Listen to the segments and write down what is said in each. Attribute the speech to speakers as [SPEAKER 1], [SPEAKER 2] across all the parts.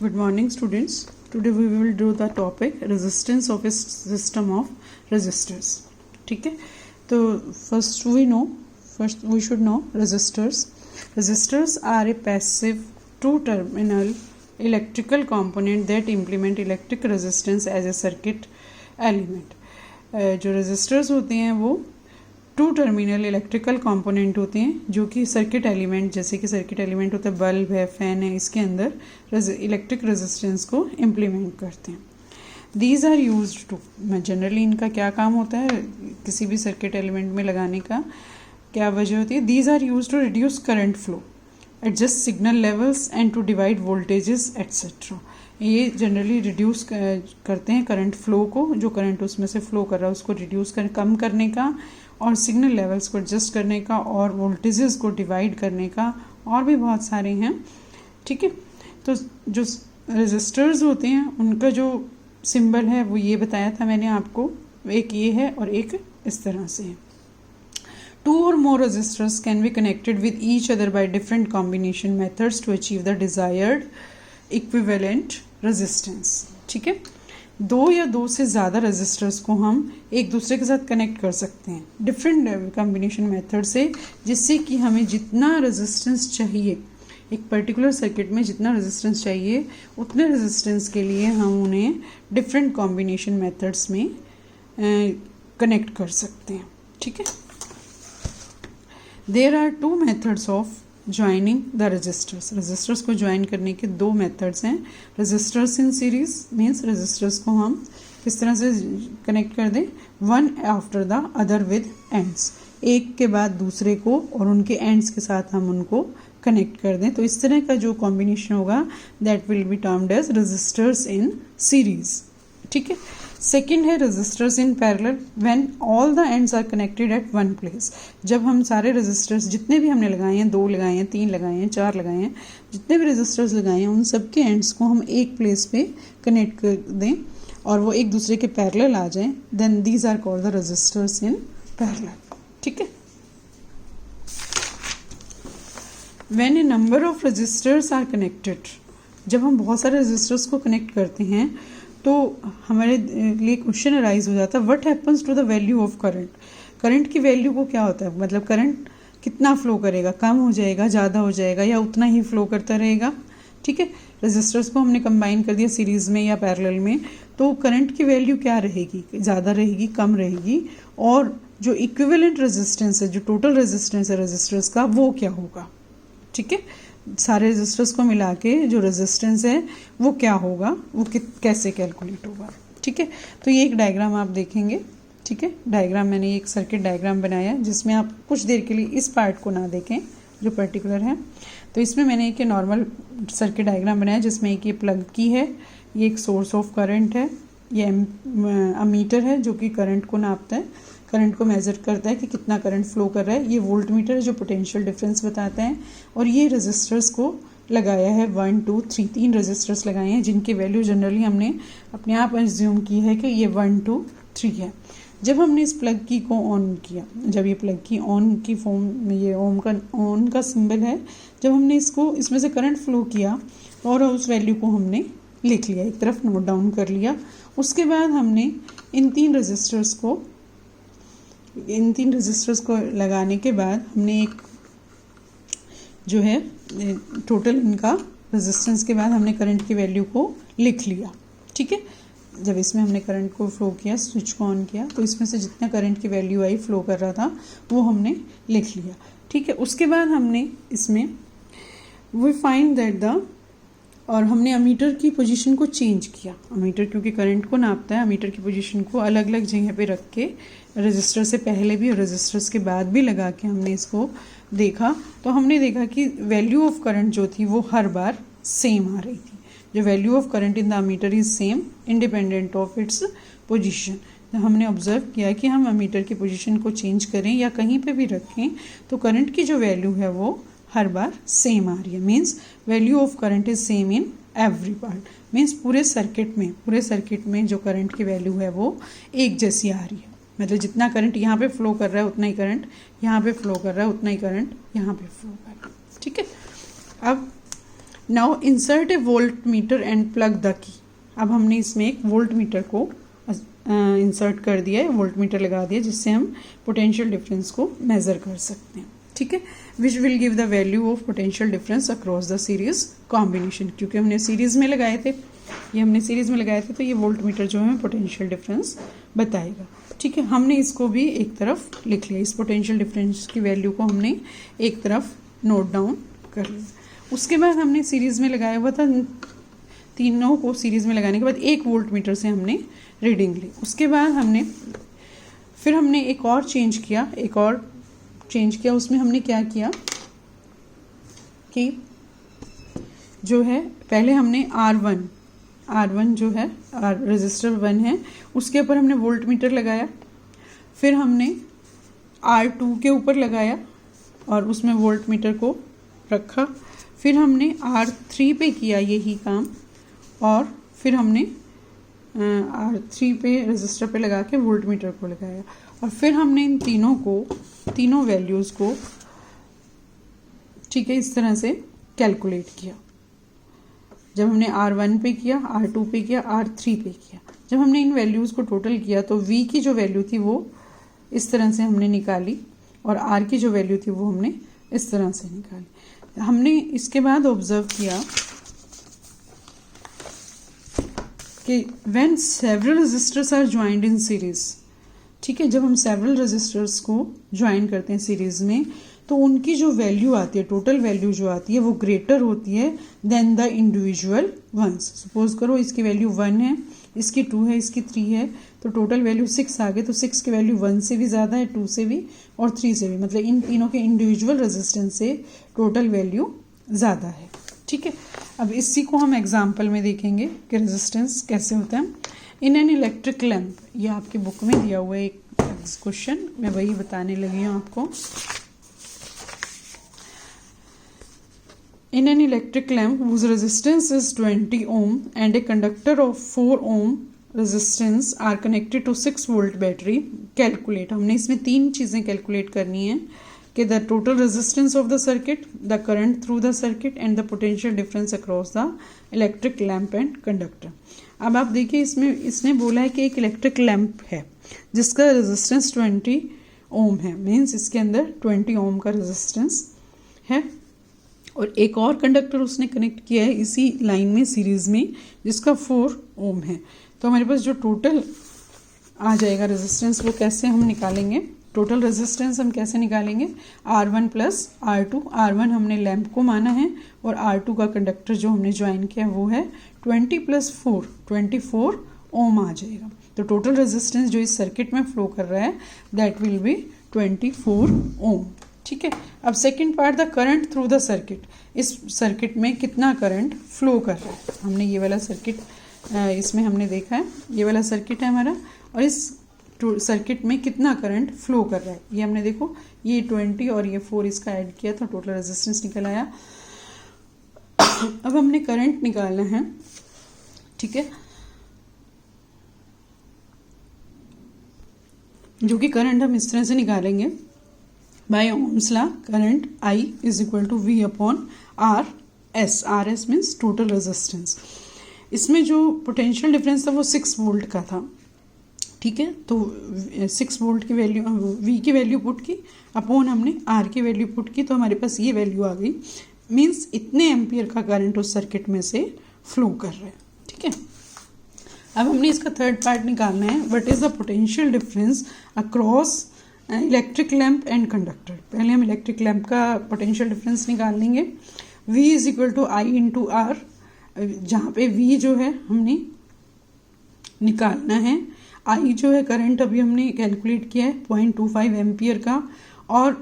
[SPEAKER 1] Good morning, students. Today we will do the topic resistance of a system of resistors. ठीक है, तो first we should know resistors. Resistors are a passive two-terminal electrical component that implement electric resistance as a circuit element. जो resistors होते हैं वो to terminal electrical component होते हैं जो कि सर्किट एलिमेंट, जैसे कि सर्किट एलिमेंट होता है बल्ब है, फैन है, इसके अंदर इलेक्ट्रिक रेजिस्टेंस को इम्प्लीमेंट करते हैं. These are used to, generally इनका क्या काम होता है किसी भी सर्किट एलिमेंट में लगाने का क्या वजह होती है. These are used to reduce current flow, adjust signal levels and to divide voltages etcetera. ये जनरली रिड्यूस करते हैं करंट फ्लो को, जो करंट उसमें से फ्लो कर रहा है उसको रिड्यूस कम करने का, और सिग्नल लेवल्स को एडजस्ट करने का, और वोल्टेजेस को डिवाइड करने का, और भी बहुत सारे हैं. ठीक है, तो जो रेजिस्टर्स होते हैं उनका जो सिंबल है वो ये बताया था मैंने आपको, एक ये है और एक इस तरह से है. Two or more resistors can be connected with each other by different combination methods to achieve the desired equivalent resistance. ठीक है, दो या दो से ज़्यादा रेजिस्टर्स को हम एक दूसरे के साथ कनेक्ट कर सकते हैं डिफरेंट कॉम्बिनेशन मेथड से, जिससे कि हमें जितना रेजिस्टेंस चाहिए एक पर्टिकुलर सर्किट में, जितना रेजिस्टेंस चाहिए उतने रेजिस्टेंस के लिए हम उन्हें डिफरेंट कॉम्बिनेशन मेथड्स में कनेक्ट कर सकते हैं. ठीक है, there are two methods of joining the resistors. Resistors को ज्वाइन करने के दो मेथड्स हैं. Resistors in series means resistors को हम किस तरह से कनेक्ट कर दें, one after the other with ends, एक के बाद दूसरे को और उनके एंड्स के साथ हम उनको कनेक्ट कर दें. तो इस तरह का जो कॉम्बिनेशन होगा that will be termed as resistors in series. ठीक है, सेकेंड है resistors in parallel when all the ends are connected at one place. जब हम सारे रेजिस्टर्स जितने भी हमने लगाए हैं, 2 लगाए हैं, 3 लगाए हैं, 4 लगाए हैं, जितने भी रेजिस्टर्स लगाए हैं उन सब के एंड्स को हम एक प्लेस पे कनेक्ट कर दें और वो एक दूसरे के पैरेलल आ जाएं, then these are called the resistors in parallel. ठीक है, when a number of resistors are connected, जब हम बहुत सारे रेजिस्टर्स को कनेक्ट करते हैं तो हमारे लिए क्वेश्चन अराइज हो जाता है, what happens to the value of current. Current की वैल्यू को क्या होता है, मतलब करंट कितना फ्लो करेगा, कम हो जाएगा, ज़्यादा हो जाएगा, या उतना ही फ्लो करता रहेगा. ठीक है, रेजिस्टर्स को हमने कंबाइन कर दिया सीरीज़ में या पैरेलल में, तो करंट की वैल्यू क्या रहेगी, ज़्यादा रहेगी, कम रहेगी, और जो इक्विवेलेंट रेजिस्टेंस है, जो टोटल रेजिस्टेंस है रेजिस्टर्स का, वो क्या होगा. ठीक है, सारे रेजिस्टर्स को मिला के जो रेजिस्टेंस है वो क्या होगा, वो कैसे कैलकुलेट होगा. ठीक है, तो ये एक डायग्राम आप देखेंगे. ठीक है, डायग्राम मैंने एक सर्किट डायग्राम बनाया जिसमें आप कुछ देर के लिए इस पार्ट को ना देखें जो पर्टिकुलर है. तो इसमें मैंने एक नॉर्मल सर्किट डायग्राम बनाया जिसमें एक ये प्लग की है, ये एक सोर्स ऑफ करंट है, ये अमीटर है जो कि करंट को नापता है, करंट को मेज़र करता है कि कितना करंट फ्लो कर रहा है, ये वोल्ट मीटर है जो पोटेंशियल डिफरेंस बताता है, और ये रेजिस्टर्स को लगाया है 1 2 3, 3 रेजिस्टर्स लगाए हैं जिनकी वैल्यू जनरली हमने अपने आप एज्यूम की है कि ये 1 2 3 है. जब हमने इस प्लग की को ऑन किया, जब ये प्लग की ऑन की फॉर्म में, ये ऑन का सिंबल है, जब हमने इसको इसमें से करंट फ्लो किया और उस वैल्यू को हमने लिख लिया, एक तरफ नोट डाउन कर लिया. उसके बाद हमने इन तीन रेजिस्टर्स को लगाने के बाद हमने एक जो है टोटल इनका रेजिस्टेंस के बाद हमने करंट की वैल्यू को लिख लिया. ठीक है, जब इसमें हमने करंट को फ्लो किया, स्विच को ऑन किया, तो इसमें से जितना करंट की वैल्यू आई फ्लो कर रहा था वो हमने लिख लिया. ठीक है, उसके बाद हमने इसमें वी फाइंड दैट और हमने अमीटर की पोजीशन को चेंज किया. अमीटर क्योंकि करंट को नापता है, अमीटर की पोजीशन को अलग अलग जगह पे रख के रजिस्टर से पहले भी और रजिस्टर्स के बाद भी लगा के हमने इसको देखा, तो हमने देखा कि वैल्यू ऑफ करंट जो थी वो हर बार सेम आ रही थी. जो value of current in the ammeter is same independent of its position. हमने ऑब्जर्व किया कि हम अमीटर की पोजीशन को चेंज करें या कहीं पे भी रखें तो करंट की जो वैल्यू है वो हर बार सेम आ रही है. Means value of current is same in every part. Means पूरे सर्किट में जो करंट की वैल्यू है वो एक जैसी आ रही है. मतलब जितना करंट यहाँ पे फ्लो कर रहा है उतना ही करंट यहाँ पे फ्लो कर रहा है, उतना ही करंट यहाँ पे फ्लो कर रहा है. ठीक है, अब now insert A volt meter and plug the key. अब हमने इसमें एक वोल्ट मीटर को इंसर्ट कर दिया है, वोल्ट मीटर लगा दिया जिससे हम पोटेंशियल डिफरेंस को मेजर कर सकते हैं। ठीक है, which will give the value of potential difference across the series combination. क्योंकि हमने सीरीज में लगाए थे, ये हमने सीरीज में लगाए थे, तो ये वोल्ट मीटर जो है पोटेंशियल डिफरेंस बताएगा। ठीक है, हमने इसको भी एक तरफ लिख लिया, इस पोटेंशियल डिफरेंस की वैल्यू को हमने एक तरफ नोट डाउन कर लिया। उसके बाद हमने सीरीज में लगाया हुआ था, तीनों को सीरीज में लगाने के बाद 1 वोल्ट मीटर से हमने रीडिंग ली। उसके बाद फिर हमने एक और चेंज किया, उसमें हमने क्या किया कि जो है पहले हमने R1 जो है रेजिस्टर 1 है, उसके ऊपर हमने वोल्ट मीटर लगाया। फिर हमने R2 के ऊपर लगाया और उसमें वोल्ट मीटर को रखा। फिर हमने R3 पे किया यही काम, और फिर हमने R3 पे रेजिस्टर पे लगा के वोल्ट मीटर को लगाया। और फिर हमने इन तीनों वैल्यूज़ को, ठीक है, इस तरह से कैलकुलेट किया। जब हमने R1 पे किया, R2 पे किया, R3 पे किया, जब हमने इन वैल्यूज़ को टोटल किया तो V की जो वैल्यू थी वो इस तरह से हमने निकाली, और R की जो वैल्यू थी वो हमने इस तरह से निकाली। हमने इसके बाद ऑब्जर्व किया कि when several resistors are joined in series, ठीक है, जब हम सेवरल रेजिस्टर्स को ज्वाइन करते हैं सीरीज में, तो उनकी जो वैल्यू आती है, टोटल वैल्यू जो आती है वो ग्रेटर होती है than the individual ones. Suppose करो इसकी वैल्यू 1 है, इसकी 2 है, इसकी 3 है, तो टोटल वैल्यू 6 आ गई। तो 6 की वैल्यू 1 से भी ज़्यादा है, 2 से भी और 3 से भी, मतलब इन तीनों के इंडिविजुअल रेजिस्टेंस से टोटल वैल्यू ज़्यादा है। ठीक है, अब इसी को हम एग्जाम्पल में देखेंगे कि रेजिस्टेंस कैसे होता है। इन एन इलेक्ट्रिक लैम्प, ये आपकी बुक में दिया हुआ है एक क्वेश्चन, मैं वही बताने लगी हूँ आपको। In an electric lamp whose resistance is 20 ohm and a conductor of 4 ohm resistance are connected to 6 volt battery, calculate। हमने इसमें 3 चीज़ें कैलकुलेट करनी है कि the total resistance of the circuit, the current through the circuit and the potential difference across the electric lamp and conductor। अब आप देखिए इसने बोला है कि एक इलेक्ट्रिक लैम्प है जिसका रेजिस्टेंस 20 ओम है, मीन्स इसके अंदर 20 ओम का रेजिस्टेंस है, और एक और कंडक्टर उसने कनेक्ट किया है इसी लाइन में सीरीज में जिसका 4 ओम है। तो हमारे पास जो टोटल आ जाएगा रेजिस्टेंस, वो कैसे हम निकालेंगे, टोटल रेजिस्टेंस हम कैसे निकालेंगे, R1 प्लस R2। R1 हमने लैम्प को माना है, और R2 का कंडक्टर जो हमने ज्वाइन किया वो है 20 प्लस 4, 24 ओम आ जाएगा। तो टोटल रेजिस्टेंस जो इस सर्किट में फ्लो कर रहा है दैट विल बी 24 ओम। ठीक है, अब second part, the current through the circuit. इस सर्किट में कितना करंट फ्लो कर रहा है, हमने ये वाला सर्किट इसमें हमने देखा है, ये वाला सर्किट है हमारा, और इस सर्किट में कितना करंट फ्लो कर रहा है ये हमने देखो, ये 20 और ये 4 इसका ऐड किया तो टोटल रेजिस्टेंस निकल आया। अब हमने करंट निकालना है, ठीक है, जो कि करंट हम इस तरह से निकालेंगे, by Ohm's law current I is equal to V upon RS। RS means total resistance. इसमें जो पोटेंशियल डिफरेंस था वो 6 वोल्ट का था, ठीक है, तो 6 वोल्ट की वैल्यू, V की वैल्यू पुट की अपॉन हमने R की वैल्यू पुट की, तो हमारे पास ये वैल्यू आ गई, मीन्स इतने एम्पियर का करंट उस सर्किट में से फ्लो कर रहा है। ठीक है, अब हमने इसका थर्ड पार्ट निकालना है, what is the potential difference across electric lamp and conductor. पहले हम इलेक्ट्रिक लैम्प का पोटेंशियल डिफरेंस निकाल लेंगे। V is equal to I into R, जहाँ पे V जो है हमने निकालना है, I जो है करंट अभी हमने कैलकुलेट किया है 0.25 एम्पियर का, और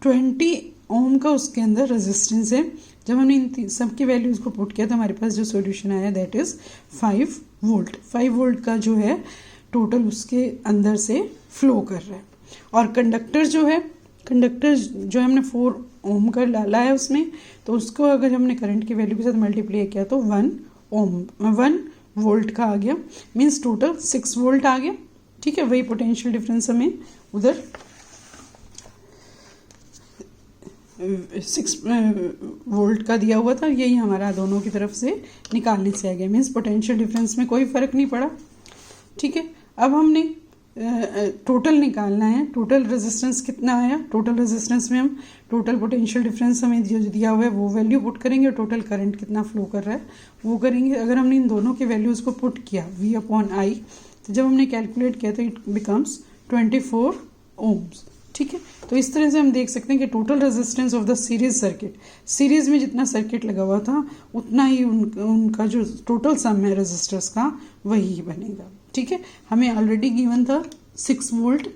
[SPEAKER 1] 20 ओम का उसके अंदर रेजिस्टेंस है। जब हमने इन सब की वैल्यूज़ को पुट किया तो हमारे पास जो सॉल्यूशन आया दैट इज़ 5 वोल्ट। 5 वोल्ट का जो है टोटल उसके अंदर से फ्लो कर रहा है। और कंडक्टर जो है हमने 4 ओम का डाला है उसमें, तो उसको अगर हमने करंट की वैल्यू के साथ मल्टीप्लाई किया तो 1 वोल्ट का आ गया, मीन्स टोटल 6 वोल्ट आ गया। ठीक है, वही पोटेंशियल डिफरेंस हमें उधर 6 वोल्ट का दिया हुआ था, यही हमारा दोनों की तरफ से निकालने से आ गया, मीन्स पोटेंशियल डिफरेंस में कोई फ़र्क नहीं पड़ा। ठीक है, अब हमने टोटल निकालना है, टोटल रेजिस्टेंस कितना आया। टोटल रेजिस्टेंस में हम टोटल पोटेंशियल डिफरेंस हमें जो दिया हुआ है वो वैल्यू पुट करेंगे, और टोटल करंट कितना फ्लो कर रहा है वो करेंगे। अगर हमने इन दोनों के वैल्यूज़ को पुट किया V/I, तो जब हमने कैलकुलेट किया तो इट बिकम्स 24 ohms। ठीक है, तो इस तरह से हम देख सकते हैं कि total resistance of the series circuit, series में जितना सर्किट लगा हुआ था उतना ही उनका जो टोटल सम है रेजिस्टर्स का वही बनेगा। ठीक है, हमें ऑलरेडी गिवन था 6 वोल्ट।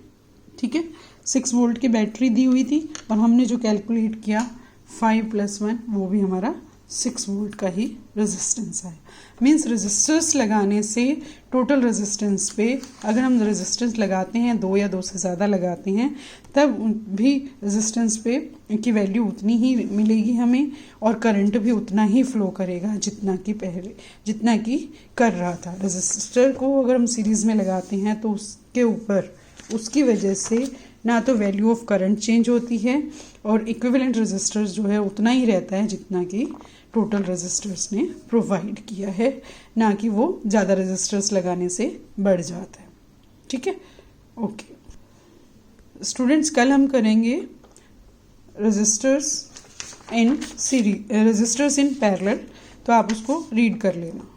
[SPEAKER 1] ठीक है, 6 वोल्ट की बैटरी दी हुई थी, और हमने जो कैलकुलेट किया 5 + 1 वो भी हमारा 6 वोल्ट का ही रेजिस्टेंस है। मीन्स रेजिस्टर्स लगाने से टोटल रेजिस्टेंस पे, अगर हम रेजिस्टेंस लगाते हैं 2 या 2 से ज़्यादा लगाते हैं, तब भी रेजिस्टेंस पे की वैल्यू उतनी ही मिलेगी हमें, और करंट भी उतना ही फ्लो करेगा जितना कि कर रहा था। रेजिस्टर को अगर हम सीरीज़ में लगाते हैं तो उसके ऊपर उसकी वजह से ना तो वैल्यू ऑफ करंट चेंज होती है, और इक्विवेलेंट रेजिस्टर्स जो है उतना ही रहता है जितना कि टोटल रेजिस्टर्स ने प्रोवाइड किया है, ना कि वो ज़्यादा रेजिस्टर्स लगाने से बढ़ जाता है। ठीक है, ओके स्टूडेंट्स, कल हम करेंगे रेजिस्टर्स इन पैरेलल, तो आप उसको रीड कर लेना।